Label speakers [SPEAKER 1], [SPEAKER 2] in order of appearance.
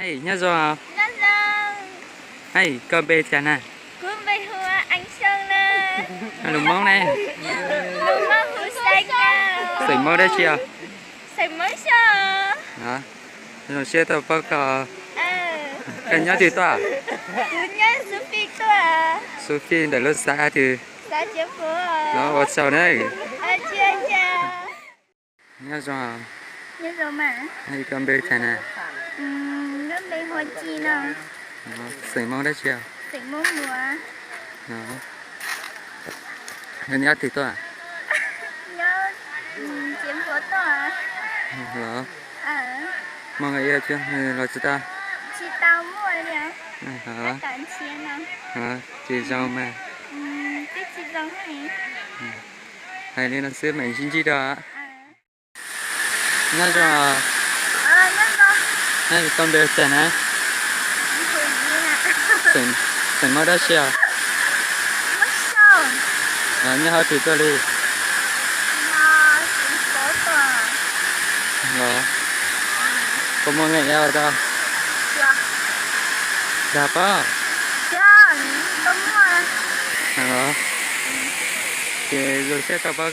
[SPEAKER 1] Hey, nhớ rồi.
[SPEAKER 2] Nó lên.
[SPEAKER 1] Hey, con bê chả nè.
[SPEAKER 2] Cứ bây hùa anh sơn nè.
[SPEAKER 1] Lùm món này.
[SPEAKER 2] Lùm món hùa xanh nè.
[SPEAKER 1] Sợi món đấy chưa?
[SPEAKER 2] Xài mới sao?
[SPEAKER 1] Đó. Rồi xe tao bắt cái nhớ thì tao.
[SPEAKER 2] Cứ nhớ số phi tòa.
[SPEAKER 1] Sophie để lúc xa thì
[SPEAKER 2] Sao chưa phố?
[SPEAKER 1] nó ở sau đấy.
[SPEAKER 2] Chưa.
[SPEAKER 1] Nhớ rồi.
[SPEAKER 2] Nhớ rồi mà.
[SPEAKER 1] Hey, con bê chả nè.
[SPEAKER 2] Nó bây hoa chi nào.
[SPEAKER 1] Sợi món đấy chưa?
[SPEAKER 2] Tỉnh môn mùa.
[SPEAKER 1] Đó. Nhớ thì tao.
[SPEAKER 2] Nhớ chiếm phố tòa.
[SPEAKER 1] Đó.
[SPEAKER 2] Ờ.
[SPEAKER 1] Mọi người yêu chưa? Rồi chúng ta.
[SPEAKER 2] Chị tao mua đấy nhá.
[SPEAKER 1] Hả?
[SPEAKER 2] Tận chiến nào.
[SPEAKER 1] Hả? Chị dâu mà.
[SPEAKER 2] Cái chị dâu này.
[SPEAKER 1] Hay nên là xếp mình xin chi đó.
[SPEAKER 2] Ờ.
[SPEAKER 1] Nhớ rồi.
[SPEAKER 2] Nhớ rồi.
[SPEAKER 1] Hey, con bê chả nè.
[SPEAKER 2] Đi hồi gì nè.
[SPEAKER 1] Sợi món đấy chưa?
[SPEAKER 2] Mất sao?
[SPEAKER 1] Nhớ hết thì tôi đi.
[SPEAKER 2] Nó chiếm phố tòa.
[SPEAKER 1] Đó. Có mọi người yêu đâu?
[SPEAKER 2] Dạ.
[SPEAKER 1] Dạ có.
[SPEAKER 2] Dạ, tôi mua.
[SPEAKER 1] Đó. Thì rồi sẽ tập báo